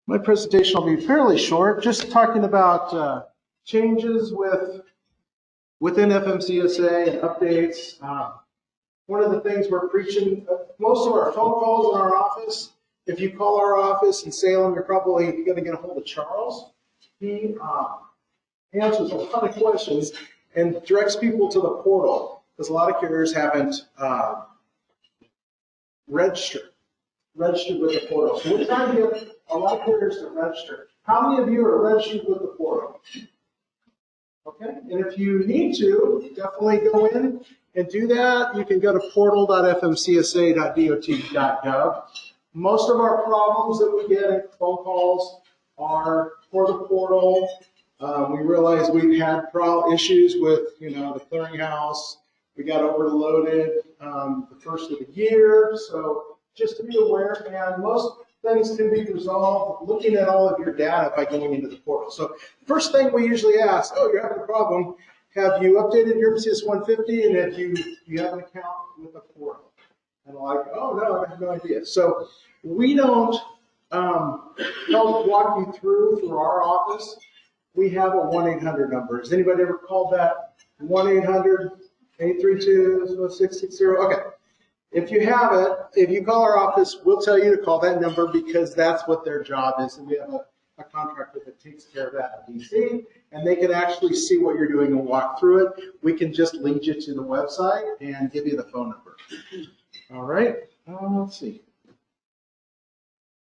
My presentation will be fairly short, just talking about changes within FMCSA and updates. One of the things we're preaching, most of our phone calls in our office, if you call our office in Salem, you're probably going to get a hold of Charles. He answers a lot of questions and directs people to the portal, because a lot of carriers haven't registered with the portal. So we're trying to get a lot of carriers to register. How many of you are registered with the portal? Okay, and if you need to, definitely go in and do that. You can go to portal.fmcsa.dot.gov. Most of our problems that we get in phone calls are for the portal. We realize we've had issues with, the clearinghouse. We got overloaded the first of the year, so just to be aware, and most things can be resolved looking at all of your data by going into the portal. So first thing we usually ask, you're having a problem, have you updated your MCS 150, and if you have an account with the portal? And they're like, oh no, I have no idea. So we don't help walk you through our office. We have a 1-800 number. Has anybody ever called that 1-800-832-0660? Okay. If you have it, if you call our office, we'll tell you to call that number because that's what their job is. And we have a contractor that takes care of that in DC, and they can actually see what you're doing and walk through it. We can just lead you to the website and give you the phone number. All right, let's see.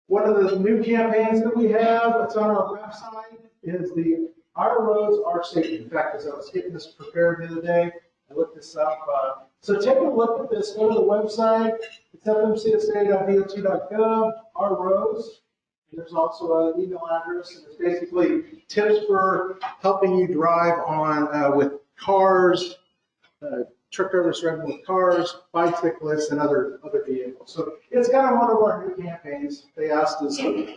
One of the new campaigns that we have that's on our website is the Our Roads, Our Safety. In fact, as I was getting this prepared the other day, I looked this up. So take a look at this. Go to the website. It's fmcsa.dot.gov, Our Roads. And there's also an email address, and it's basically tips for helping you drive on with cars, truck drivers driving with cars, bicyclists, and other vehicles. So it's kind of one of our new campaigns. They asked us,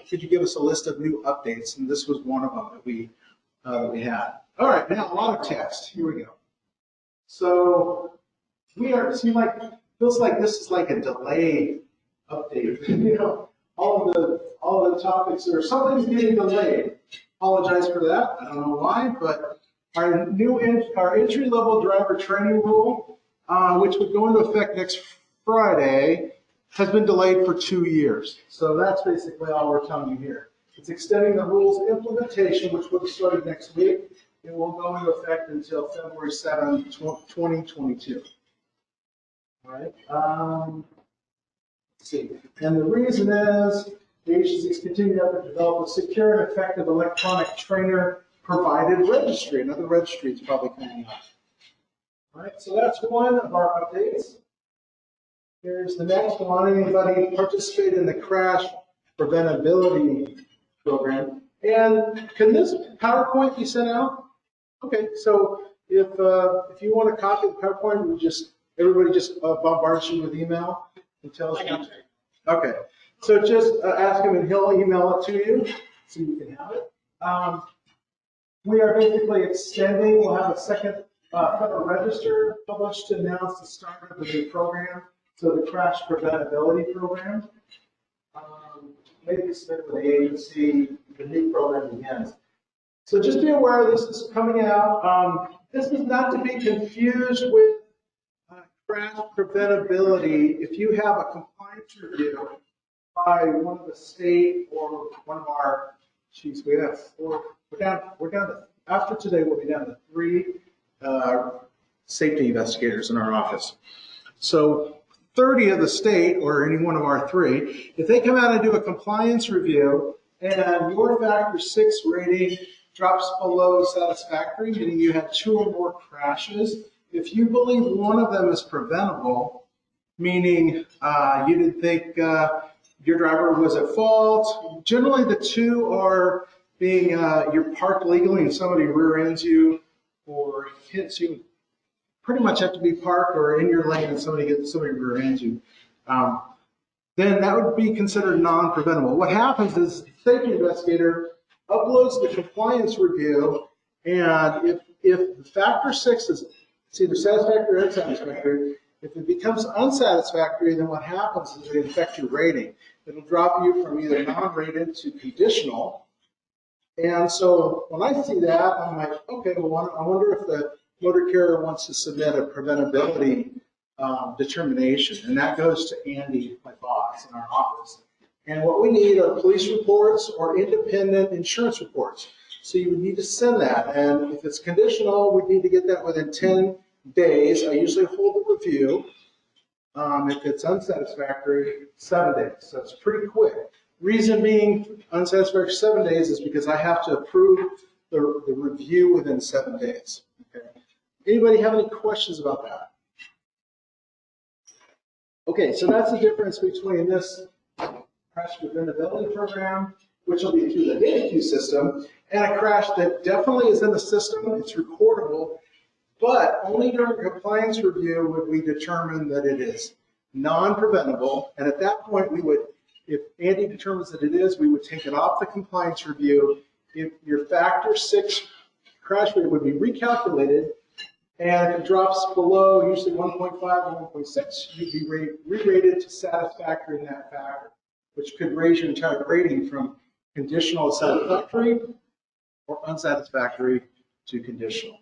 could you give us a list of new updates? And this was one of them that we had. All right, now a lot of text. Here we go. So feels like this is like a delayed update. All of the topics or something's getting delayed. Apologize for that. I don't know why, but our entry-level driver training rule, which would go into effect next Friday, has been delayed for 2 years. So that's basically all we're telling you here. It's extending the rules implementation, which will be started next week. It will go into effect until February 7, 2022. All right. Let's see. And the reason is the agency's continued effort to develop a secure and effective electronic trainer-provided registry. Another registry is probably coming up. All right. So that's one of our updates. Here's the next one. Anybody participate in the crash preventability program? And can this PowerPoint be sent out? Okay, so if you want to copy the PowerPoint, everybody just bombards you with email and tells you. Okay, so just ask him and he'll email it to you so you can have it. We are basically extending. We'll have a second Federal Register published to announce the start of the new program. So the crash preventability program. Maybe submit with the agency. The new program begins. So just be aware this is coming out. This is not to be confused with crash preventability. If you have a compliance review by one of the state or one of our, we have four, we're down to, after today we'll be down to 3 safety investigators in our office. So 30 of the state, or any one of our 3, if they come out and do a compliance review and your factor 6 rating drops below satisfactory, meaning you had 2 or more crashes, if you believe one of them is preventable, meaning you didn't think your driver was at fault, generally the 2 are being you're parked legally and somebody rear ends you or hits you. Pretty much have to be parked or in your lane and somebody rear ends you. Then that would be considered non-preventable. What happens is the safety investigator uploads the compliance review, and if factor 6 is it's either satisfactory or unsatisfactory, if it becomes unsatisfactory, then what happens is they affect your rating. it'll drop you from either non-rated to conditional. And so when I see that, I'm like, okay, well, I wonder if the motor carrier wants to submit a preventability determination. And that goes to Andy, my boss, in our office. And what we need are police reports or independent insurance reports. So you would need to send that. And if it's conditional, we need to get that within 10 days. I usually hold a review. If it's unsatisfactory, 7 days. So it's pretty quick. Reason being unsatisfactory 7 days is because I have to approve the review within 7 days. Okay. Anybody have any questions about that? Okay, so that's the difference between this crash preventability program, which will be through the data queue system, and a crash that definitely is in the system. It's recordable, but only during compliance review would we determine that it is non-preventable. And at that point, we would, if Andy determines that it is, we would take it off the compliance review. If your factor 6 crash rate would be recalculated, and if it drops below usually 1.5 or 1.6, you'd be re-rated to satisfactory in that factor, which could raise your entire rating from conditional to satisfactory or unsatisfactory to conditional.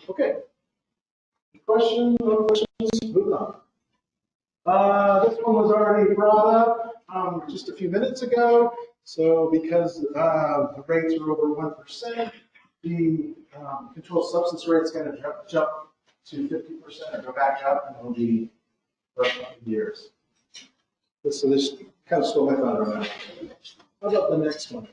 Okay. Questions? No questions? Moving on. This one was already brought up just a few minutes ago. So because the rates are over 1%, the controlled substance rate is going to jump to 50% or go back up, and it'll be for a couple of years. So this kind of stole my thunder on that. How about the next one?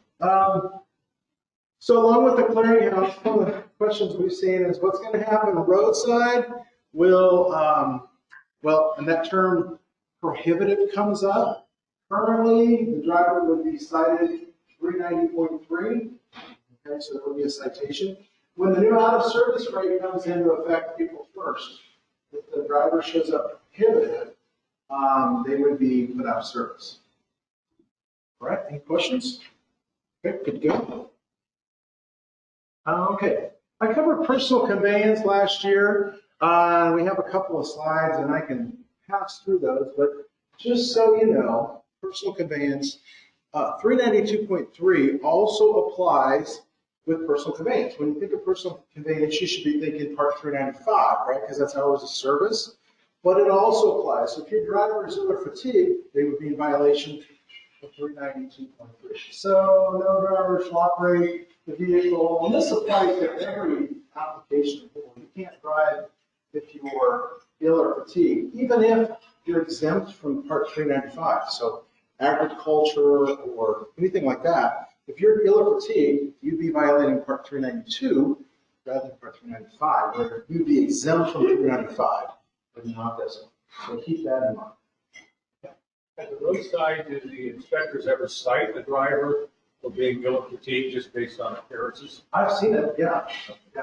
So along with the clearinghouse, one of the questions we've seen is what's going to happen roadside will, well, and that term prohibitive comes up. Currently, the driver would be cited 390.3. Okay, so there would be a citation. When the new out-of-service rate comes into effect April 1st, if the driver shows up prohibitive, they would be put out of service. All right, any questions? Okay, good to go. Okay, I covered personal conveyance last year. We have a couple of slides, and I can pass through those, but just so you know, personal conveyance, 392.3 also applies with personal conveyance. When you think of personal conveyance, you should be thinking Part 395, right? Because that's hours of service. But it also applies. So if your driver is over fatigued, they would be in violation of 392.3. So no driver shall operate the vehicle. And this applies to every application. You can't drive if you're ill or fatigued, even if you're exempt from Part 395. So agriculture or anything like that. If you're ill or fatigued, you'd be violating Part 392 rather than Part 395, where you'd be exempt from 395, but not this one. So keep that in mind. At the roadside, do the inspectors ever cite the driver for being ill or fatigued just based on appearances? I've seen it, yeah.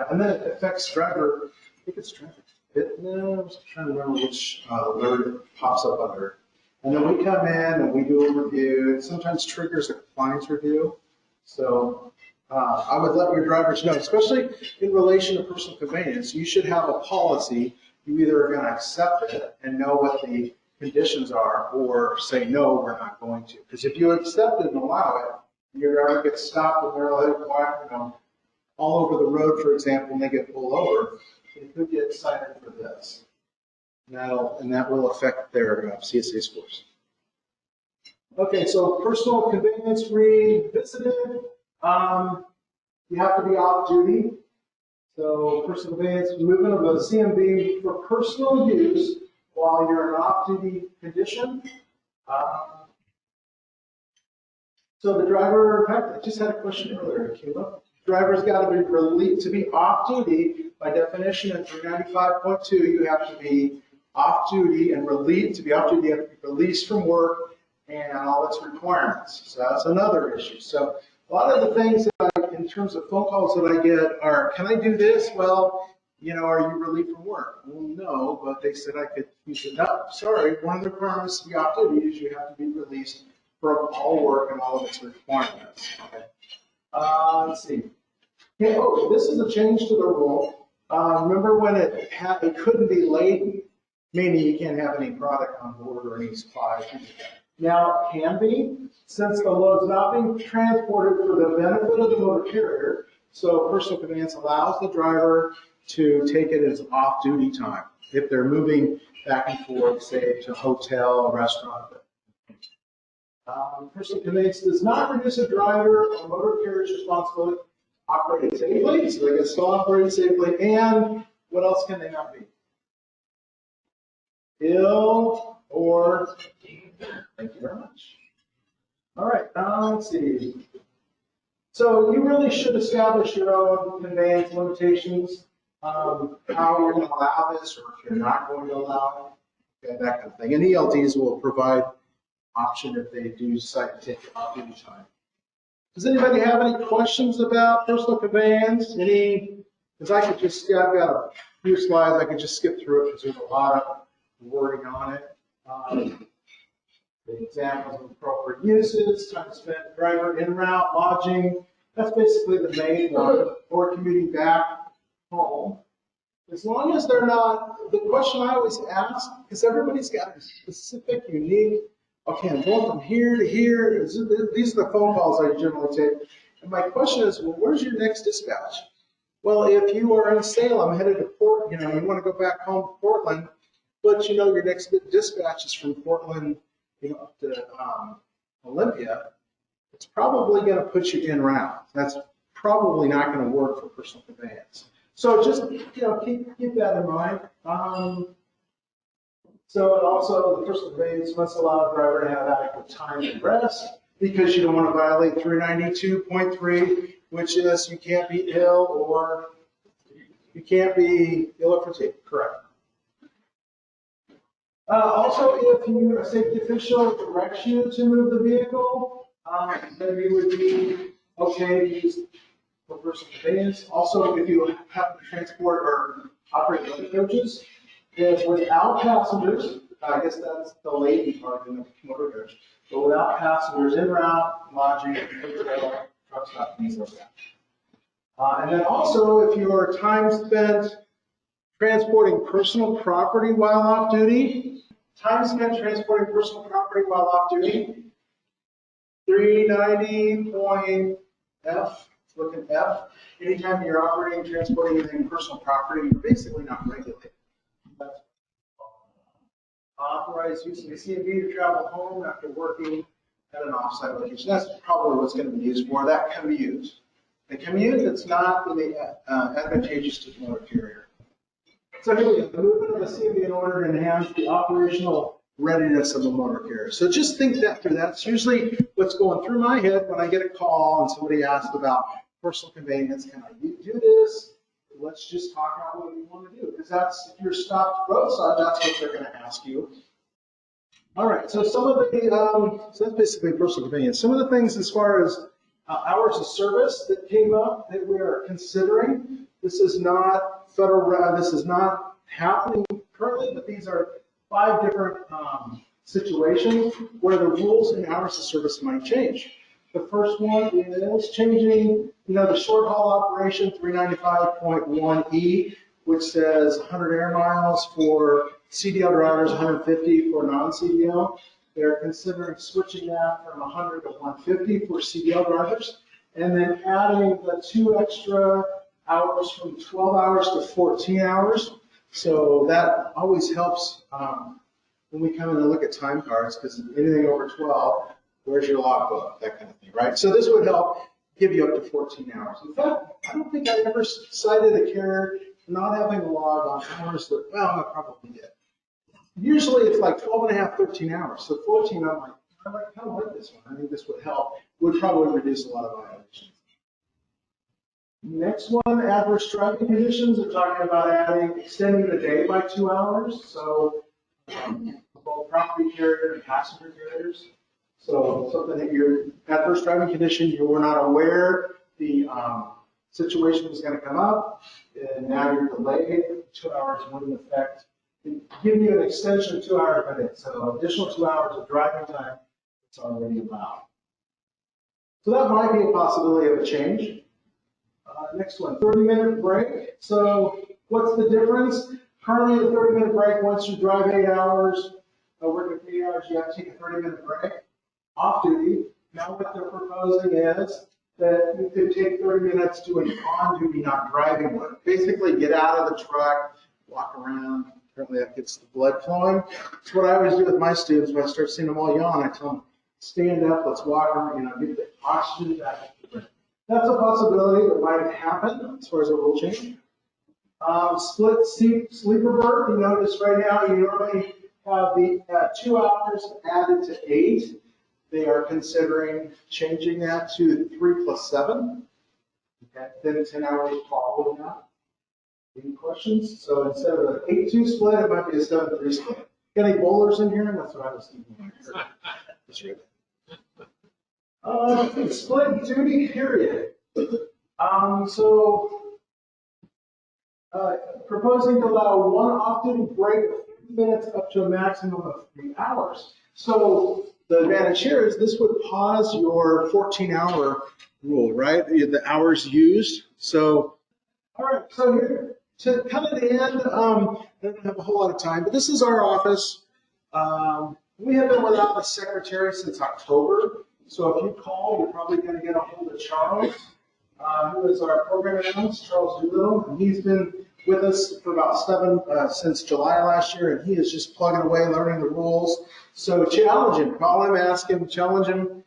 And then it affects driver, I think it's traffic fitness. I'm trying to remember which alert it pops up under. And then we come in and we do a review. It sometimes triggers a compliance review. So I would let your drivers know, especially in relation to personal conveyance, you should have a policy. You either are going to accept it and know what the conditions are, or say, no, we're not going to. Because if you accept it and allow it, your driver gets stopped with their leg all over the road, for example, and they get pulled over, they could get cited for this. And that will affect their CSA scores. Okay, so personal conveyance revisited. You have to be off duty. So personal conveyance, movement of a CMV for personal use while you're in an off-duty condition. So the driver, in fact, I just had a question earlier, Caleb. Driver's got to be relieved to be off duty. By definition, in 395.2, you have to be off duty and relieved. To be off duty, you have to be released from work and all its requirements. So that's another issue. So a lot of the things that in terms of phone calls that I get are, can I do this? Well, are you relieved from work? Well, no, but they said I could use it. No, sorry, one of the requirements to be off duty is you have to be released from all work and all of its requirements. Okay. Let's see. Okay, this is a change to the rule. Remember when it couldn't be laden, meaning you can't have any product on board or any supplies. Now it can be. since the load is not being transported for the benefit of the motor carrier, so personal conveyance allows the driver to take it as off-duty time if they're moving back and forth, say, to a hotel, a restaurant. Personal conveyance does not reduce a driver or motor carrier's responsibility to operate safely, so they can still operate safely, and what else can they not be? Ill or thank you very much. All right, let's see. So you really should establish your own conveyance limitations, how you're going to allow this, or if you're not going to allow it, okay, that kind of thing. And ELDs will provide option if they do decide to take it off duty time. Does anybody have any questions about personal conveyance? Because I could just, I've got a few slides, I could just skip through it because there's a lot of wording on it. The examples of appropriate uses, time spent driver en route, lodging, that's basically the main one, or commuting back home. As long as they're not, the question I always ask, because everybody's got a specific, unique, okay, I'm going from here to here, these are the phone calls I generally take. And my question is, well, where's your next dispatch? Well, if you are in Salem, headed to Port, you want to go back home to Portland, but your next dispatch is from Portland, up to Olympia, it's probably going to put you en route. That's probably not going to work for personal conveyance. So just keep that in mind. So and also the personal conveyance must allow a driver to have adequate time to rest because you don't want to violate 392.3, which is you can't be ill or fatigued. Correct. Also, if a safety official directs you to move the vehicle, then you would be okay to use for personal conveyance. Also, if you have to transport or operate motor coaches, if without passengers, I guess that's the lady part in the motor coach, but without passengers en route, lodging, hotel, truck stop, things like that. And then also, if your time spent transporting personal property while off duty, time spent transporting personal property while off duty, 390.F, look at F. Anytime you're operating, transporting anything personal property, you're basically not regulated. That's authorized use of the CMV to travel home after working at an offsite location. That's probably what's going to be used for. That can be used. The commute that's not really advantageous to the motor carrier. So here we go, the movement of the CMV in order to enhance the operational readiness of the motor carrier. So just think that through. That's usually what's going through my head when I get a call and somebody asks about personal conveyance. Can I do this? Let's just talk about what you want to do. Because that's, if you're stopped roadside, that's what they're going to ask you. All right, so some of the, so that's basically personal conveyance. Some of the things as far as hours of service that came up that we are considering. This is not federal, this is not happening currently, but these are 5 different situations where the rules and hours of service might change. The first one is changing, the short haul operation 395.1E, which says 100 air miles for CDL drivers, 150 for non-CDL. They're considering switching that from 100 to 150 for CDL drivers, and then adding the 2 extra hours from 12 hours to 14 hours. So that always helps when we come in and look at time cards, because anything over 12, where's your logbook, that kind of thing, right? So this would help give you up to 14 hours. In fact, I don't think I ever cited a carrier not having a log on hours that, well, I probably did. Usually it's like 12 and a half, 13 hours. So 14, I'm like, I kind of like this one. I think this would help. Would probably reduce a lot of violations. Next one, adverse driving conditions. They're talking about extending the day by 2 hours. So both property carrier and passenger carriers. So something that your adverse driving condition, you were not aware the situation was going to come up, and now you're delayed. 2 hours wouldn't affect. Give you an extension of 2 hours per day. So additional 2 hours of driving time it's already allowed. So that might be a possibility of a change. Next one, 30-minute break. So what's the difference? Currently, the 30-minute break, once you drive 8 hours, working 3 hours, you have to take a 30-minute break off duty. Now what they're proposing is that you could take 30 minutes doing on-duty, not driving work. Basically get out of the truck, walk around. Apparently that gets the blood flowing. That's what I always do with my students. When I start seeing them all yawn, I tell them, stand up, let's walk around, get the oxygen back. That's a possibility that might happen as far as a rule change. Split sleeper berth, you notice right now you normally have the 2 hours added to 8. They are considering changing that to 3 plus 7. Okay, then 10 hours following that. Any questions? So instead of an 8-2 split, it might be a 7-3 split. Got any bowlers in here? That's what I was thinking. That's right. Split duty period. Proposing to allow one off-duty break of 50 minutes up to a maximum of 3 hours. So the advantage here is this would pause your 14-hour rule, right? The hours used. So, all right, so here, to kind of the end, I don't have a whole lot of time, but this is our office. We have been without a secretary since October. So if you call, you're probably going to get a hold of Charles, who is our program analyst, Charles Doolittle, and he's been with us for about since July last year, and he is just plugging away, learning the rules. So challenge him, call him, ask him, challenge him.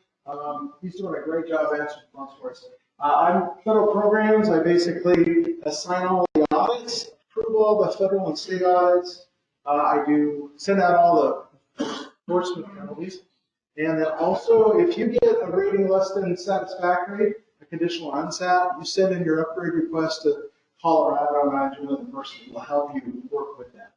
He's doing a great job answering phones for us. I'm federal programs. I basically assign all the audits, approve all the federal and state audits. I do send out all the enforcement penalties. And then also, if you get a rating less than satisfactory, a conditional unsat, you send in your upgrade request to Colorado, and I do another person will help you work with that.